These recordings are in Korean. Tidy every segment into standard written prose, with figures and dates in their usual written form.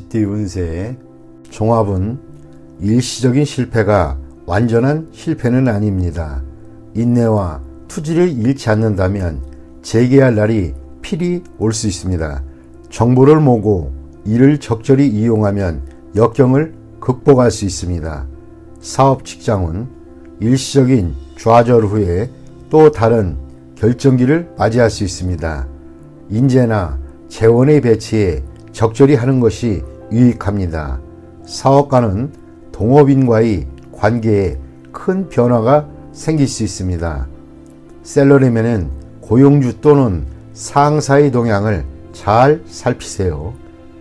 범띠 운세 종합은 일시적인 실패가 완전한 실패는 아닙니다. 인내와 투지를 잃지 않는다면 재개할 날이 필히 올 수 있습니다. 정보를 모으고 이를 적절히 이용하면 역경을 극복할 수 있습니다. 사업 직장은 일시적인 좌절 후에 또 다른 결정기를 맞이할 수 있습니다. 인재나 재원의 배치에 적절히 하는 것이 유익합니다. 사업가는 동업인과의 관계에 큰 변화가 생길 수 있습니다. 셀러리맨은 고용주 또는 상사의 동향을 잘 살피세요.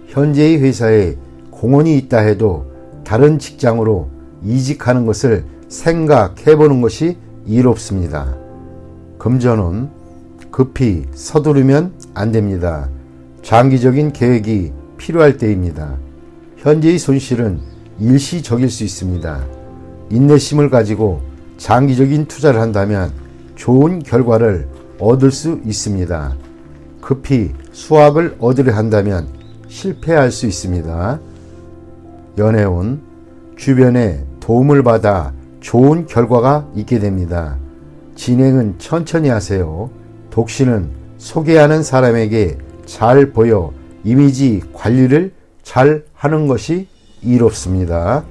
현재의 회사에 공헌이 있다 해도 다른 직장으로 이직하는 것을 생각해 보는 것이 이롭습니다. 금전은 급히 서두르면 안 됩니다. 장기적인 계획이 필요할 때입니다. 현재의 손실은 일시적일 수 있습니다. 인내심을 가지고 장기적인 투자를 한다면 좋은 결과를 얻을 수 있습니다. 급히 수확을 얻으려 한다면 실패할 수 있습니다. 연애운 주변의 도움을 받아 좋은 결과가 있게 됩니다. 진행은 천천히 하세요. 독신은 소개하는 사람에게 잘 보여 이미지 관리를 잘 하는 것이 이롭습니다.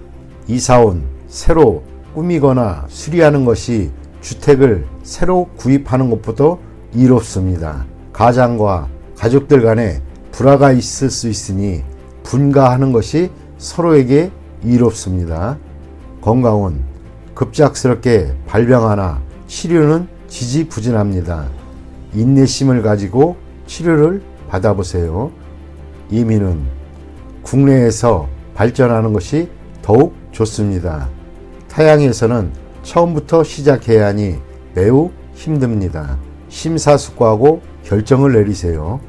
이사온 새로 꾸미거나 수리하는 것이 주택을 새로 구입하는 것보다 이롭습니다. 가장과 가족들 간에 불화가 있을 수 있으니 분가하는 것이 서로에게 이롭습니다. 건강은 급작스럽게 발병하나 치료는 지지부진합니다. 인내심을 가지고 치료를 받아보세요. 이민은 국내에서 발전하는 것이 더욱 좋습니다. 타양에서는 처음부터 시작해야 하니 매우 힘듭니다. 심사숙고하고 결정을 내리세요.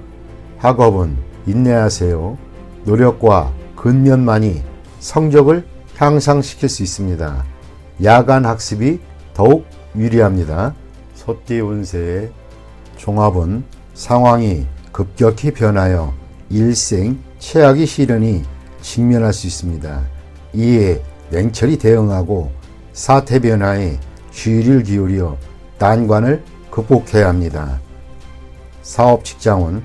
학업은 인내하세요. 노력과 근면만이 성적을 향상시킬 수 있습니다. 야간 학습이 더욱 유리합니다. 소띠 운세의 종합은 상황이 급격히 변하여 일생 최악의 시련이 직면할 수 있습니다. 이에 냉철히 대응하고 사태 변화에 주의를 기울여 난관을 극복해야 합니다. 사업 직장은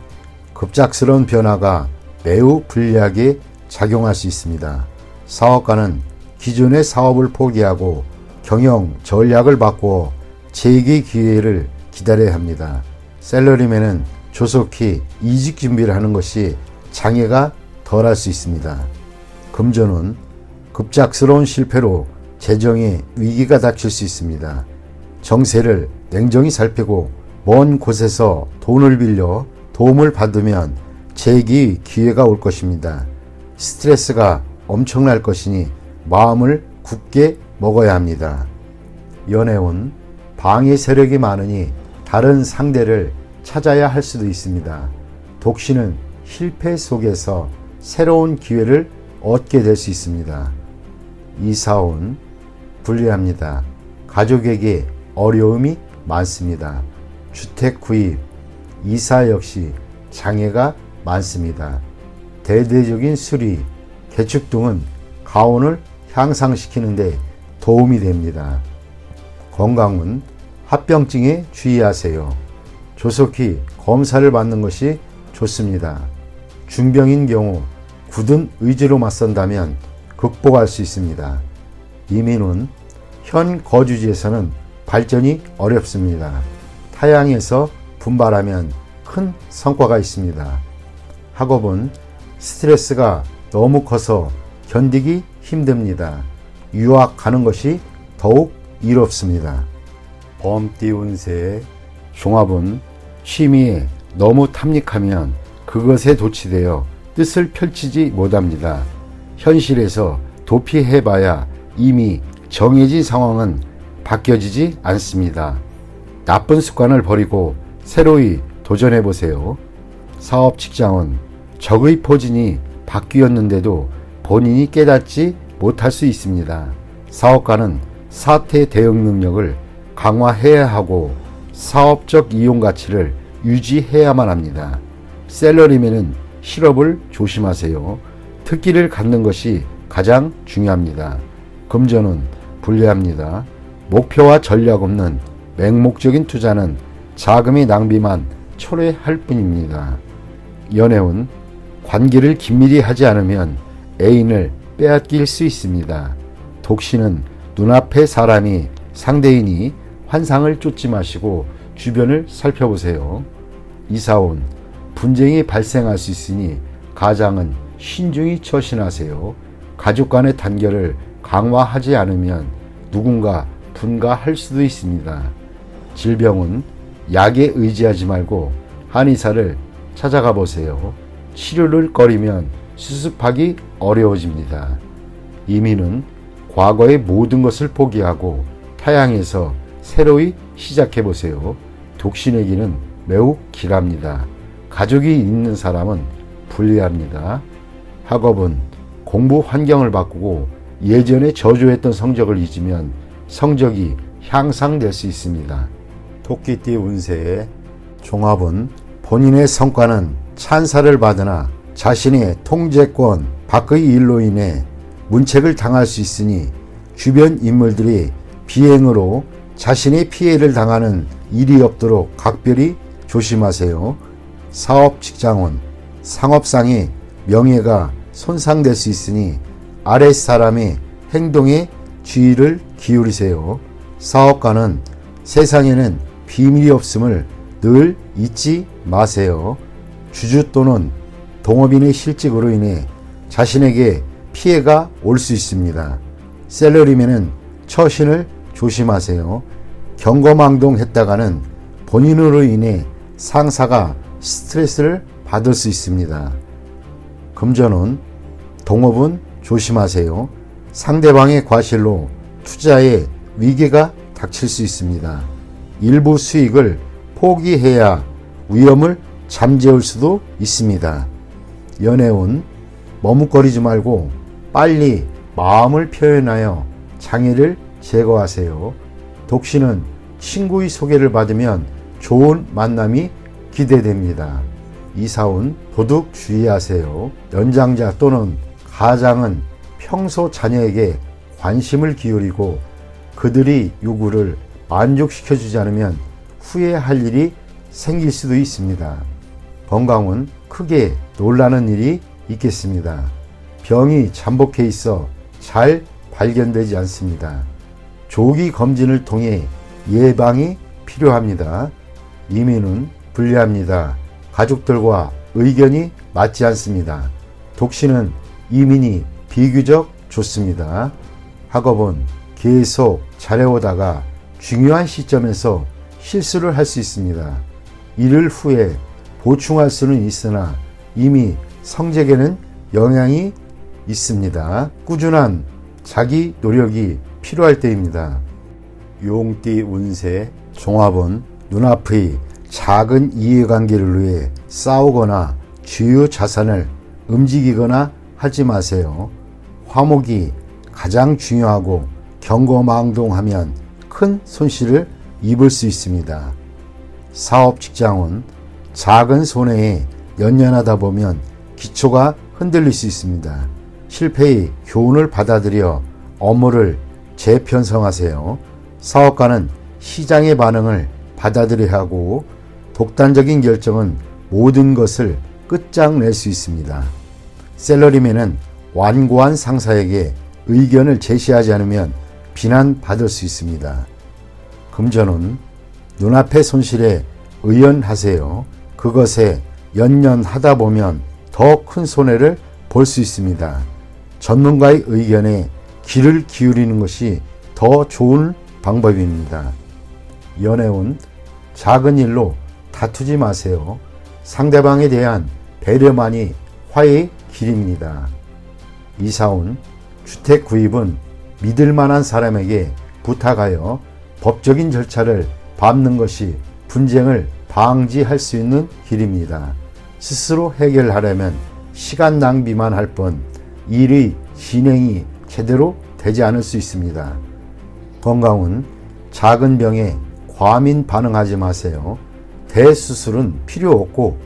급작스러운 변화가 매우 불리하게 작용할 수 있습니다. 사업가는 기존의 사업을 포기하고 경영 전략을 바꾸어 재기 기회를 기다려야 합니다. 셀러리맨은 조속히 이직 준비를 하는 것이 장애가 덜할 수 있습니다. 금전은 급작스러운 실패로 재정에 위기가 닥칠 수 있습니다. 정세를 냉정히 살피고 먼 곳에서 돈을 빌려 도움을 받으면 재기 기회가 올 것입니다. 스트레스가 엄청날 것이니 마음을 굳게 먹어야 합니다. 연애운 방해 세력이 많으니 다른 상대를 찾아야 할 수도 있습니다. 독신은 실패 속에서 새로운 기회를 얻게 될 수 있습니다. 이사온 불리합니다. 가족에게 어려움이 많습니다. 주택 구입, 이사 역시 장애가 많습니다. 대대적인 수리, 개축 등은 가온을 향상시키는 데 도움이 됩니다. 건강은 합병증에 주의하세요. 조속히 검사를 받는 것이 좋습니다. 중병인 경우 굳은 의지로 맞선다면 극복할 수 있습니다. 이민은 현 거주지에서는 발전이 어렵습니다. 타양에서 분발하면 큰 성과가 있습니다. 학업은 스트레스가 너무 커서 견디기 힘듭니다. 유학 가는 것이 더욱 이롭습니다. 범띠 운세의 종합은 취미에 너무 탐닉하면 그것에 도취되어 뜻을 펼치지 못합니다. 현실에서 도피해봐야 이미 정해진 상황은 바뀌어지지 않습니다. 나쁜 습관을 버리고 새로이 도전해보세요. 사업 직장은 적의 포진이 바뀌었는데도 본인이 깨닫지 못할 수 있습니다. 사업가는 사태 대응 능력을 강화해야 하고 사업적 이용 가치를 유지해야만 합니다. 셀러리맨은 실업을 조심하세요. 특기를 갖는 것이 가장 중요합니다. 금전은 불리합니다. 목표와 전략 없는 맹목적인 투자는 자금의 낭비만 초래할 뿐입니다. 연애운 관계를 긴밀히 하지 않으면 애인을 빼앗길 수 있습니다. 독신은 눈앞의 사람이 상대인이 환상을 쫓지 마시고 주변을 살펴보세요. 이사온 분쟁이 발생할 수 있으니 가장은 신중히 처신하세요. 가족 간의 단결을 강화하지 않으면 누군가 분가할 수도 있습니다. 질병은 약에 의지하지 말고 한의사를 찾아가 보세요. 치료를 꺼리면 수습하기 어려워집니다. 이민은 과거의 모든 것을 포기하고 타향에서 새로이 시작해 보세요. 독신에게는 매우 길합니다. 가족이 있는 사람은 불리합니다. 학업은 공부 환경을 바꾸고 예전에 저조했던 성적을 잊으면 성적이 향상될 수 있습니다. 토끼띠 운세의 종합은 본인의 성과는 찬사를 받으나 자신의 통제권 밖의 일로 인해 문책을 당할 수 있으니 주변 인물들이 비행으로 자신의 피해를 당하는 일이 없도록 각별히 조심하세요. 사업 직장운 상업상의 명예가 손상될 수 있으니 아랫사람의 행동에 주의를 기울이세요. 사업가는 세상에는 비밀이 없음을 늘 잊지 마세요. 주주 또는 동업인의 실직으로 인해 자신에게 피해가 올 수 있습니다. 셀러리맨은 처신을 조심하세요. 경거망동했다가는 본인으로 인해 상사가 스트레스를 받을 수 있습니다. 금전운 동업은 조심하세요. 상대방의 과실로 투자에 위기가 닥칠 수 있습니다. 일부 수익을 포기해야 위험을 잠재울 수도 있습니다. 연애운 머뭇거리지 말고 빨리 마음을 표현하여 장애를 제거하세요. 독신은 친구의 소개를 받으면 좋은 만남이 기대됩니다. 이사운 도둑 주의하세요. 연장자 또는 가장은 평소 자녀에게 관심을 기울이고 그들의 요구를 만족시켜주지 않으면 후회할 일이 생길 수도 있습니다. 건강은 크게 놀라는 일이 있겠습니다. 병이 잠복해 있어 잘 발견되지 않습니다. 조기 검진을 통해 예방이 필요합니다. 이민은 불리합니다. 가족들과 의견이 맞지 않습니다. 독신은 이민이 비교적 좋습니다. 학업은 계속 잘해오다가 중요한 시점에서 실수를 할 수 있습니다. 이를 후에 보충할 수는 있으나 이미 성적에는 영향이 있습니다. 꾸준한 자기 노력이 필요할 때입니다. 용띠 운세 종합은 눈앞의 작은 이해관계를 위해 싸우거나 주요 자산을 움직이거나 하지 마세요. 화목이 가장 중요하고 경거망동하면 큰 손실을 입을 수 있습니다. 사업 직장은 작은 손해에 연연하다 보면 기초가 흔들릴 수 있습니다. 실패의 교훈을 받아들여 업무를 재편성하세요. 사업가는 시장의 반응을 받아들여야 하고 독단적인 결정은 모든 것을 끝장낼 수 있습니다. 셀러리맨은 완고한 상사에게 의견을 제시하지 않으면 비난받을 수 있습니다. 금전은 눈앞의 손실에 의연하세요. 그것에 연연하다 보면 더 큰 손해를 볼 수 있습니다. 전문가의 의견에 귀를 기울이는 것이 더 좋은 방법입니다. 연애운 작은 일로 다투지 마세요. 상대방에 대한 배려만이 화해의 길입니다. 이사운 주택 구입은 믿을 만한 사람에게 부탁하여 법적인 절차를 밟는 것이 분쟁을 방지할 수 있는 길입니다. 스스로 해결하려면 시간 낭비만 할 뿐 일의 진행이 제대로 되지 않을 수 있습니다. 건강은 작은 병에 과민 반응하지 마세요. 대수술은 필요 없고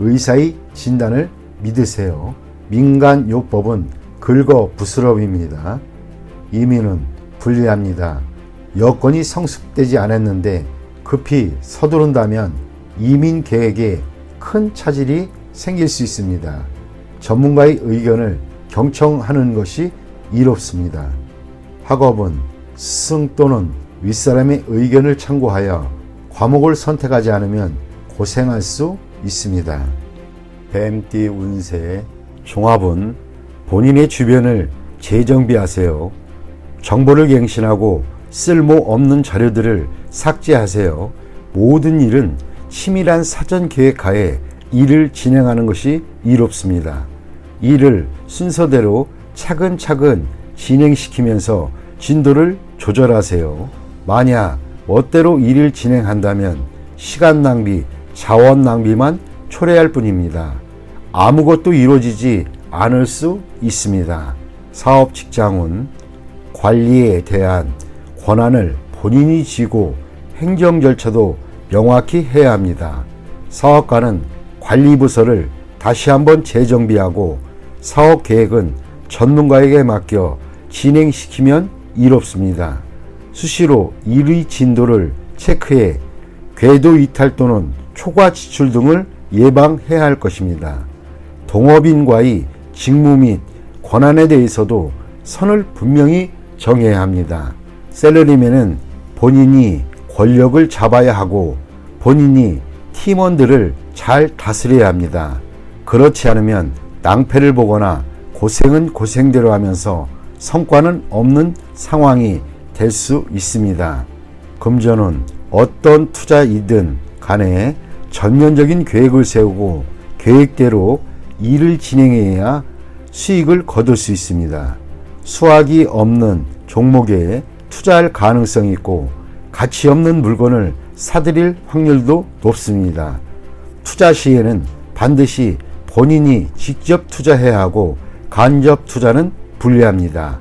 의사의 진단을 믿으세요. 민간요법은 긁어 부스럼입니다. 이민은 불리합니다. 여건이 성숙되지 않았는데 급히 서두른다면 이민 계획에 큰 차질이 생길 수 있습니다. 전문가의 의견을 경청하는 것이 이롭습니다. 학업은 스승 또는 윗사람의 의견을 참고하여 과목을 선택하지 않으면 고생할 수 있습니다. 뱀띠 운세 종합은 본인의 주변을 재정비하세요. 정보를 갱신하고 쓸모없는 자료들을 삭제하세요. 모든 일은 치밀한 사전 계획하에 일을 진행하는 것이 이롭습니다. 일을 순서대로 차근차근 진행시키면서 진도를 조절하세요. 만약 멋대로 일을 진행한다면 시간 낭비, 자원 낭비만 초래할 뿐입니다. 아무것도 이루어지지 않을 수 있습니다. 사업 직장은 관리에 대한 권한을 본인이 쥐고 행정 절차도 명확히 해야 합니다. 사업가는 관리부서를 다시 한번 재정비하고 사업 계획은 전문가에게 맡겨 진행시키면 이롭습니다. 수시로 일의 진도를 체크해 궤도 이탈 또는 초과 지출 등을 예방해야 할 것입니다. 동업인과의 직무 및 권한에 대해서도 선을 분명히 정해야 합니다. 셀러리맨은 본인이 권력을 잡아야 하고 본인이 팀원들을 잘 다스려야 합니다. 그렇지 않으면 낭패를 보거나 고생은 고생대로 하면서 성과는 없는 상황이 될 수 있습니다. 금전은 어떤 투자이든 간에 전면적인 계획을 세우고 계획대로 일을 진행해야 수익을 거둘 수 있습니다. 수확이 없는 종목에 투자할 가능성이 있고 가치 없는 물건을 사들일 확률도 높습니다. 투자 시에는 반드시 본인이 직접 투자해야 하고 간접 투자는 불리합니다.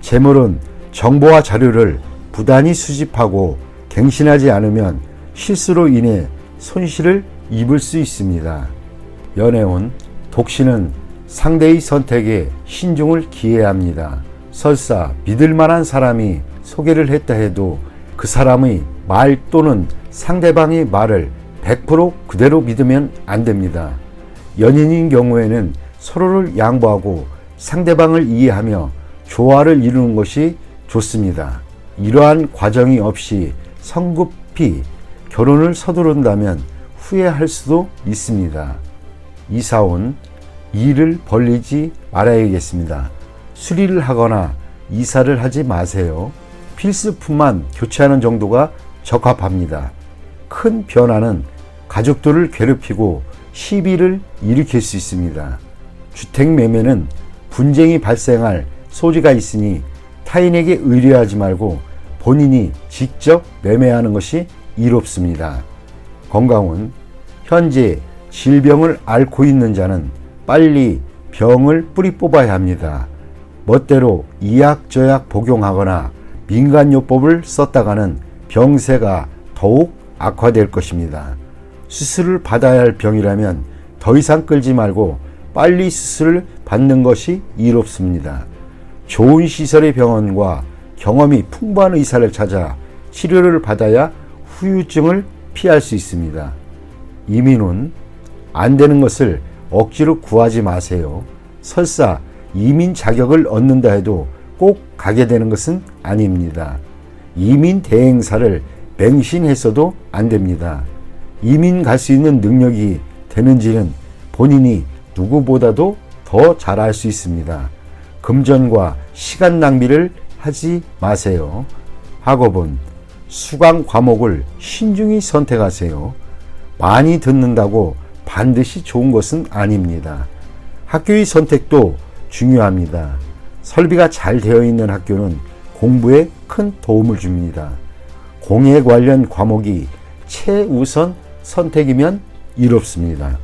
재물은 정보와 자료를 부단히 수집하고 갱신하지 않으면 실수로 인해 손실을 입을 수 있습니다. 연애운 독신은 상대의 선택에 신중을 기해야 합니다. 설사 믿을 만한 사람이 소개를 했다 해도 그 사람의 말 또는 상대방의 말을 100% 그대로 믿으면 안 됩니다. 연인인 경우에는 서로를 양보하고 상대방을 이해하며 조화를 이루는 것이 좋습니다. 이러한 과정이 없이 성급히 결혼을 서두른다면 후회할 수도 있습니다. 이사온 일을 벌리지 말아야겠습니다. 수리를 하거나 이사를 하지 마세요. 필수품만 교체하는 정도가 적합합니다. 큰 변화는 가족들을 괴롭히고 시비를 일으킬 수 있습니다. 주택 매매는 분쟁이 발생할 소지가 있으니 타인에게 의뢰하지 말고 본인이 직접 매매하는 것이 이롭습니다. 건강은 현재 질병을 앓고 있는 자는 빨리 병을 뿌리 뽑아야 합니다. 멋대로 이약저약 복용하거나 민간요법을 썼다가는 병세가 더욱 악화될 것입니다. 수술을 받아야 할 병이라면 더 이상 끌지 말고 빨리 수술을 받는 것이 이롭습니다. 좋은 시설의 병원과 경험이 풍부한 의사를 찾아 치료를 받아야 후유증을 피할 수 있습니다. 이민은 안 되는 것을 억지로 구하지 마세요. 설사 이민 자격을 얻는다 해도 꼭 가게 되는 것은 아닙니다. 이민 대행사를 맹신했어도 안 됩니다. 이민 갈 수 있는 능력이 되는지는 본인이 누구보다도 더 잘 알 수 있습니다. 금전과 시간 낭비를 하지 마세요. 학업은 수강 과목을 신중히 선택하세요. 많이 듣는다고 반드시 좋은 것은 아닙니다. 학교의 선택도 중요합니다. 설비가 잘 되어 있는 학교는 공부에 큰 도움을 줍니다. 공예 관련 과목이 최우선 선택이면 이롭습니다.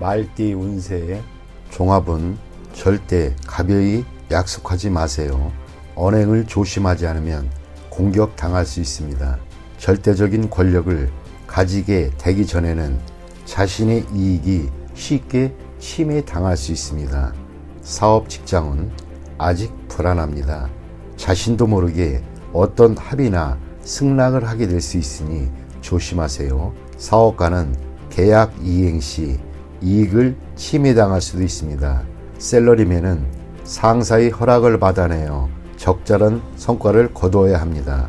말띠 운세의 종합은 절대 가벼이 약속하지 마세요. 언행을 조심하지 않으면 공격당할 수 있습니다. 절대적인 권력을 가지게 되기 전에는 자신의 이익이 쉽게 침해당할 수 있습니다. 사업 직장은 아직 불안합니다. 자신도 모르게 어떤 합의나 승낙을 하게 될 수 있으니 조심하세요. 사업가는 계약 이행 시 이익을 침해당할 수도 있습니다. 셀러리맨은 상사의 허락을 받아내어 적절한 성과를 거두어야 합니다.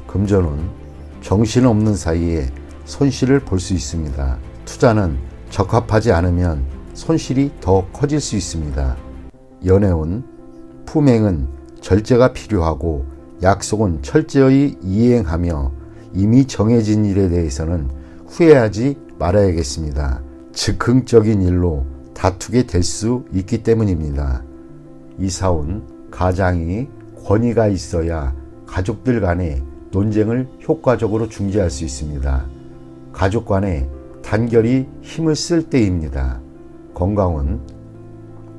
금전은 정신없는 사이에 손실을 볼 수 있습니다. 투자는 적합하지 않으면 손실이 더 커질 수 있습니다. 연애운 품행은 절제가 필요하고 약속은 철저히 이행하며 이미 정해진 일에 대해서는 후회하지 말아야겠습니다. 즉흥적인 일로 다투게 될 수 있기 때문입니다. 이사운 가장이 권위가 있어야 가족들 간의 논쟁을 효과적으로 중재할 수 있습니다. 가족 간의 단결이 힘을 쓸 때입니다. 건강은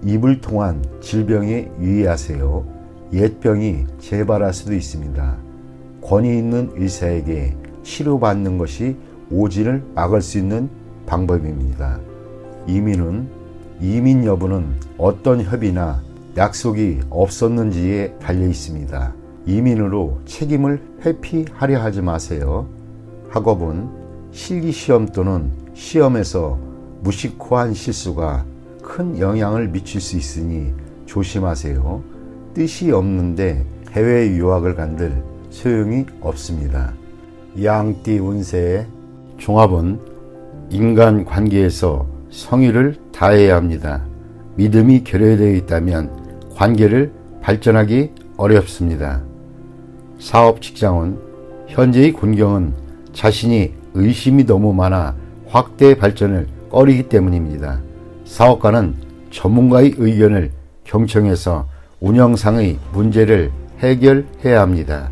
입을 통한 질병에 유의하세요. 옛병이 재발할 수도 있습니다. 권위 있는 의사에게 치료받는 것이 오진을 막을 수 있는 방법입니다. 이민 여부는 어떤 협의나 약속이 없었는지에 달려 있습니다. 이민으로 책임을 회피하려 하지 마세요. 학업은 실기시험 또는 시험에서 무심코한 실수가 큰 영향을 미칠 수 있으니 조심하세요. 뜻이 없는데 해외 유학을 간들 소용이 없습니다. 양띠 운세의 종합은 인간관계에서 성의를 다해야 합니다. 믿음이 결여되어 있다면 관계를 발전하기 어렵습니다. 사업 직장은 현재의 군경은 자신이 의심이 너무 많아 확대 발전을 꺼리기 때문입니다. 사업가는 전문가의 의견을 경청해서 운영상의 문제를 해결해야 합니다.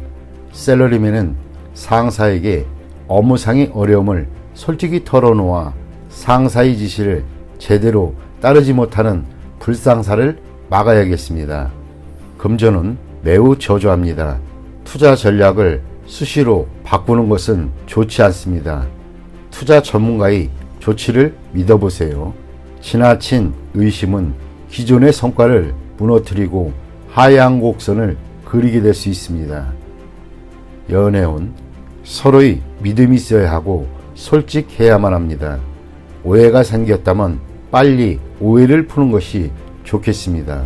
셀러리맨은 상사에게 업무상의 어려움을 솔직히 털어놓아 상사의 지시를 제대로 따르지 못하는 불상사를 막아야겠습니다. 금전은 매우 저조합니다. 투자 전략을 수시로 바꾸는 것은 좋지 않습니다. 투자 전문가의 조치를 믿어보세요. 지나친 의심은 기존의 성과를 무너뜨리고 하향 곡선을 그리게 될 수 있습니다. 연애운 서로의 믿음이 있어야 하고 솔직해야만 합니다. 오해가 생겼다면 빨리 오해를 푸는 것이 좋겠습니다.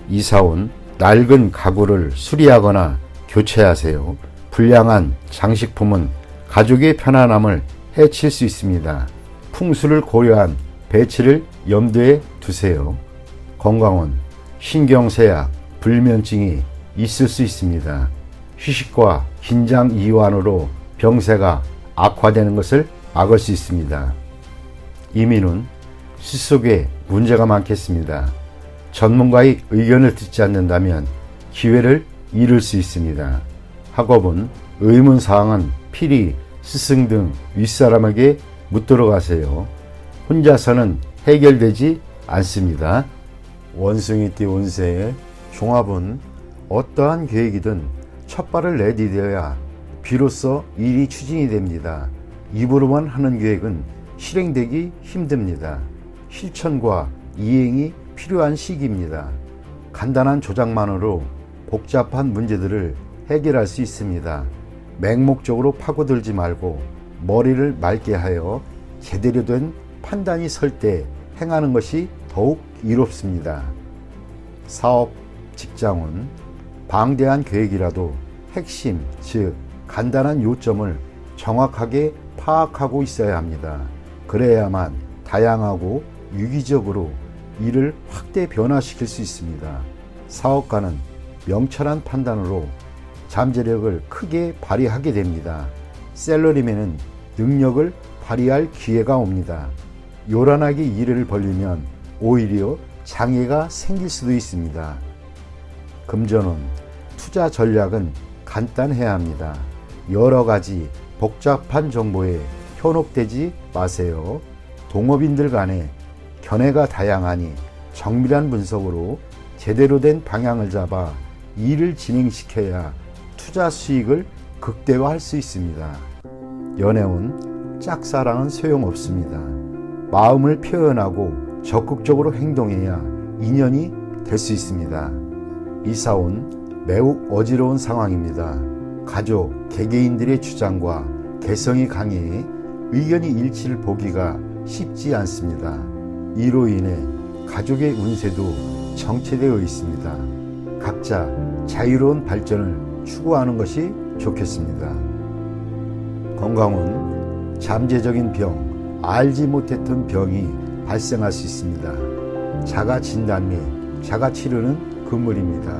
이사온 낡은 가구를 수리하거나 교체하세요. 불량한 장식품은 가족의 편안함을 해칠 수 있습니다. 풍수를 고려한 배치를 염두에 두세요. 건강은 신경쇠약, 불면증이 있을 수 있습니다. 휴식과 긴장 이완으로 병세가 악화되는 것을 막을 수 있습니다. 이민은 수속에 문제가 많겠습니다. 전문가의 의견을 듣지 않는다면 기회를 잃을 수 있습니다. 학업은 의문사항은 필히 스승 등 윗사람에게 묻도록 하세요. 혼자서는 해결되지 않습니다. 원숭이띠 운세의 종합은 어떠한 계획이든 첫 발을 내디뎌야 비로소 일이 추진이 됩니다. 입으로만 하는 계획은 실행되기 힘듭니다. 실천과 이행이 필요한 시기입니다. 간단한 조작만으로 복잡한 문제들을 해결할 수 있습니다. 맹목적으로 파고들지 말고 머리를 맑게 하여 제대로 된 판단이 설 때 행하는 것이 더욱 이롭습니다. 사업, 직장은 방대한 계획이라도 핵심, 즉 간단한 요점을 정확하게 파악하고 있어야 합니다. 그래야만 다양하고 유기적으로 일을 확대 변화시킬 수 있습니다. 사업가는 명철한 판단으로 잠재력을 크게 발휘하게 됩니다. 셀러리맨은 능력을 발휘할 기회가 옵니다. 요란하게 일을 벌리면 오히려 장애가 생길 수도 있습니다. 금전은 투자 전략은 간단해야 합니다. 여러 가지 복잡한 정보에 현혹되지 마세요. 동업인들 간에 견해가 다양하니 정밀한 분석으로 제대로 된 방향을 잡아 일을 진행시켜야 투자 수익을 극대화할 수 있습니다. 연애운 짝사랑은 소용없습니다. 마음을 표현하고 적극적으로 행동해야 인연이 될 수 있습니다. 이사온 매우 어지러운 상황입니다. 가족, 개개인들의 주장과 개성이 강해 의견이 일치를 보기가 쉽지 않습니다. 이로 인해 가족의 운세도 정체되어 있습니다. 각자 자유로운 발전을 추구하는 것이 좋겠습니다. 건강은 잠재적인 병, 알지 못했던 병이 발생할 수 있습니다. 자가 진단 및 자가 치료는 금물입니다.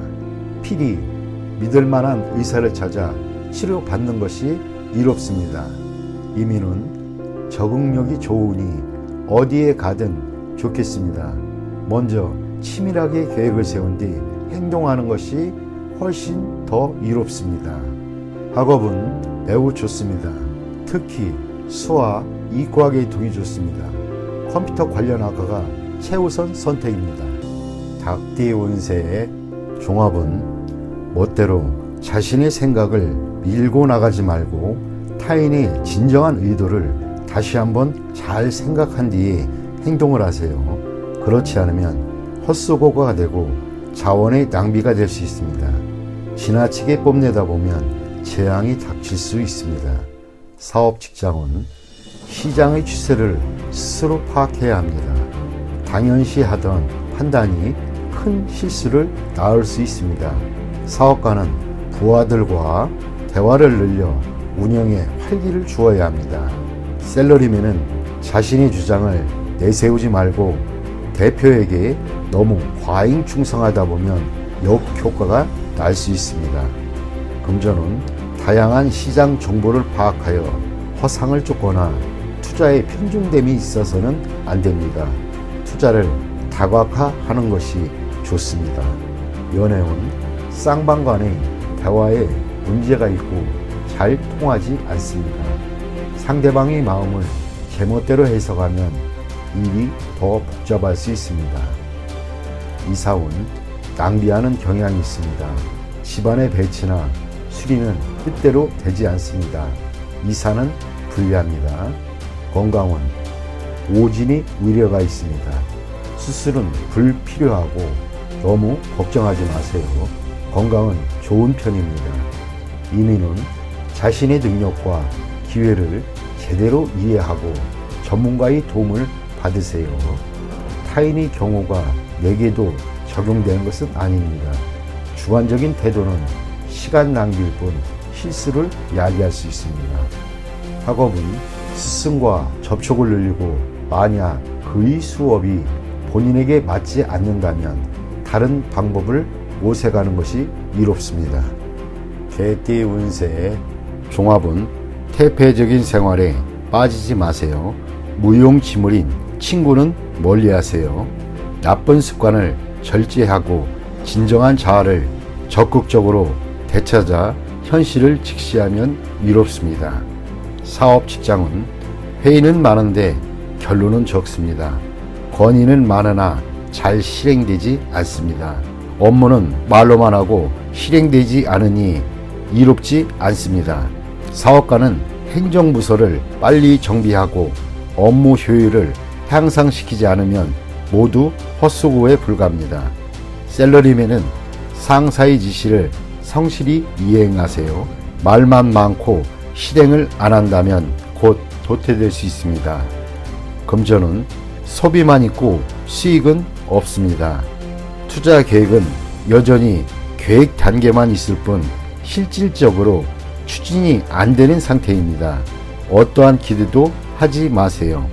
필히 믿을 만한 의사를 찾아 치료받는 것이 이롭습니다. 이민은 적응력이 좋으니 어디에 가든 좋겠습니다. 먼저 치밀하게 계획을 세운 뒤 행동하는 것이 훨씬 더 이롭습니다. 학업은 매우 좋습니다. 특히 수와 이과학의 동이 좋습니다. 컴퓨터 관련 학과가 최우선 선택입니다. 닭띠 운세의 종합은 멋대로 자신의 생각을 밀고 나가지 말고 타인의 진정한 의도를 다시 한번 잘 생각한 뒤에 행동을 하세요. 그렇지 않으면 헛수고가 되고 자원의 낭비가 될 수 있습니다. 지나치게 뽐내다 보면 재앙이 닥칠 수 있습니다. 사업 직장은 시장의 추세를 스스로 파악해야 합니다. 당연시 하던 판단이 큰 실수를 낳을 수 있습니다. 사업가는 부하들과 대화를 늘려 운영에 활기를 주어야 합니다. 셀러리맨은 자신의 주장을 내세우지 말고 대표에게 너무 과잉 충성하다 보면 역효과가 날 수 있습니다. 금전은 다양한 시장 정보를 파악하여 허상을 쫓거나 투자에 편중됨이 있어서는 안 됩니다. 투자를 다각화하는 것이 좋습니다. 연애운 쌍방간의 대화에 문제가 있고 잘 통하지 않습니다. 상대방의 마음을 제멋대로 해석하면 일이 더 복잡할 수 있습니다. 이사운 낭비하는 경향이 있습니다. 집안의 배치나 수리는 뜻대로 되지 않습니다. 이사는 불리합니다. 건강은 오진이 우려가 있습니다. 수술은 불필요하고 너무 걱정하지 마세요. 건강은 좋은 편입니다. 이민은 자신의 능력과 기회를 제대로 이해하고 전문가의 도움을 받으세요. 타인의 경우가 내게도 적용되는 것은 아닙니다. 주관적인 태도는 시간 낭비일 뿐 실수를 야기할 수 있습니다. 학업은 스승과 접촉을 늘리고 만약 그의 수업이 본인에게 맞지 않는다면 다른 방법을 모색하는 것이 이롭습니다. 개띠 운세의 종합은 태폐적인 생활에 빠지지 마세요. 무용지물인 친구는 멀리하세요. 나쁜 습관을 절제하고 진정한 자아를 적극적으로 되찾아 현실을 직시하면 이롭습니다. 사업 직장은 회의는 많은데 결론은 적습니다. 건의는 많으나 잘 실행되지 않습니다. 업무는 말로만 하고 실행되지 않으니 이롭지 않습니다. 사업가는 행정부서를 빨리 정비하고 업무 효율을 향상시키지 않으면 모두 헛수고에 불과합니다. 셀러리맨은 상사의 지시를 성실히 이행하세요. 말만 많고 실행을 안 한다면 곧 도태될 수 있습니다. 금전은 소비만 있고 수익은 없습니다. 투자 계획은 여전히 계획 단계만 있을 뿐 실질적으로 추진이 안 되는 상태입니다. 어떠한 기대도 하지 마세요.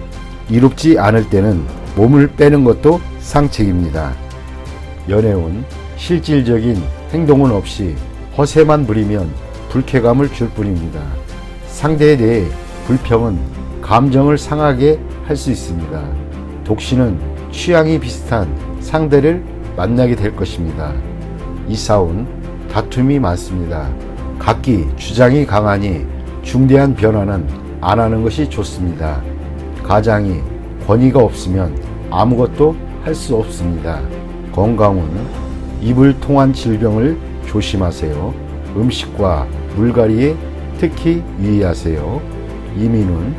이롭지 않을 때는 몸을 빼는 것도 상책입니다. 연애운 실질적인 행동은 없이 허세만 부리면 불쾌감을 줄 뿐입니다. 상대에 대해 불평은 감정을 상하게 할 수 있습니다. 독신은 취향이 비슷한 상대를 만나게 될 것입니다. 이사운 다툼이 많습니다. 각기 주장이 강하니 중대한 변화는 안 하는 것이 좋습니다. 가장이 권위가 없으면 아무것도 할 수 없습니다. 건강은 입을 통한 질병을 조심하세요. 음식과 물갈이에 특히 유의하세요. 이민은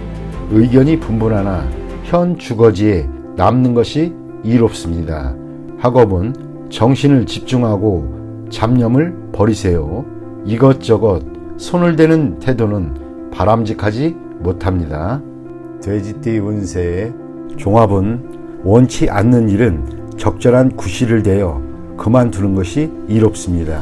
의견이 분분하나 현 주거지에 남는 것이 이롭습니다. 학업은 정신을 집중하고 잡념을 버리세요. 이것저것 손을 대는 태도는 바람직하지 못합니다. 돼지띠 운세의 종합은 원치 않는 일은 적절한 구실을 대어 그만두는 것이 이롭습니다.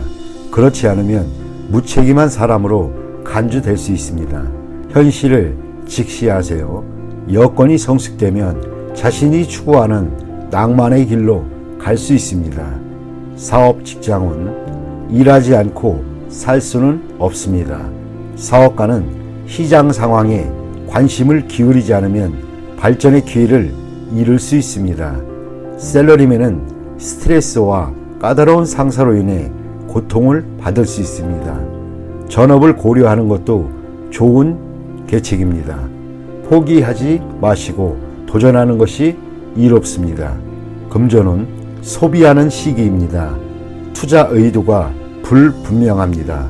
그렇지 않으면 무책임한 사람으로 간주될 수 있습니다. 현실을 직시하세요. 여건이 성숙되면 자신이 추구하는 낭만의 길로 갈 수 있습니다. 사업 직장은 일하지 않고 살 수는 없습니다. 사업가는 시장 상황에 관심을 기울이지 않으면 발전의 기회를 잃을 수 있습니다. 셀러리맨은 스트레스와 까다로운 상사로 인해 고통을 받을 수 있습니다. 전업을 고려하는 것도 좋은 계책입니다. 포기하지 마시고 도전하는 것이 이롭습니다. 금전은 소비하는 시기입니다. 투자 의도가 불분명합니다.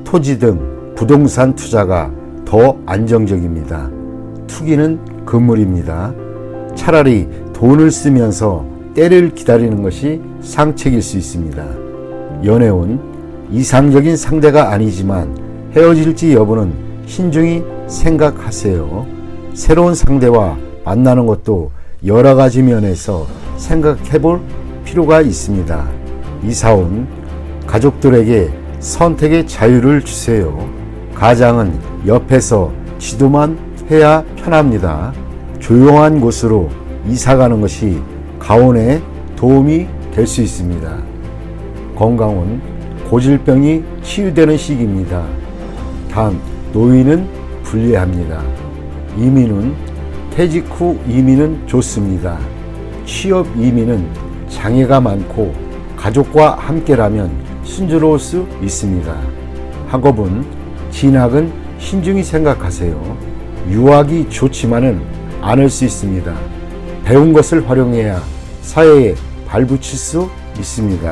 토지 등 부동산 투자가 더 안정적입니다. 투기는 금물입니다. 차라리 돈을 쓰면서 때를 기다리는 것이 상책일 수 있습니다. 연애운 이상적인 상대가 아니지만 헤어질지 여부는 신중히 생각하세요. 새로운 상대와 만나는 것도 여러 가지 면에서 생각해 볼 필요가 있습니다. 이사온 가족들에게 선택의 자유를 주세요. 가장은 옆에서 지도만 해야 편합니다. 조용한 곳으로 이사가는 것이 가온에 도움이 될 수 있습니다. 건강은 고질병이 치유되는 시기입니다. 단 노인은 불리합니다. 이민은 퇴직 후 이민은 좋습니다. 취업 이민은 장애가 많고 가족과 함께라면 순조로울 수 있습니다. 학업은 진학은 신중히 생각하세요. 유학이 좋지만은 않을 수 있습니다. 배운 것을 활용해야 사회에 발붙일 수 있습니다.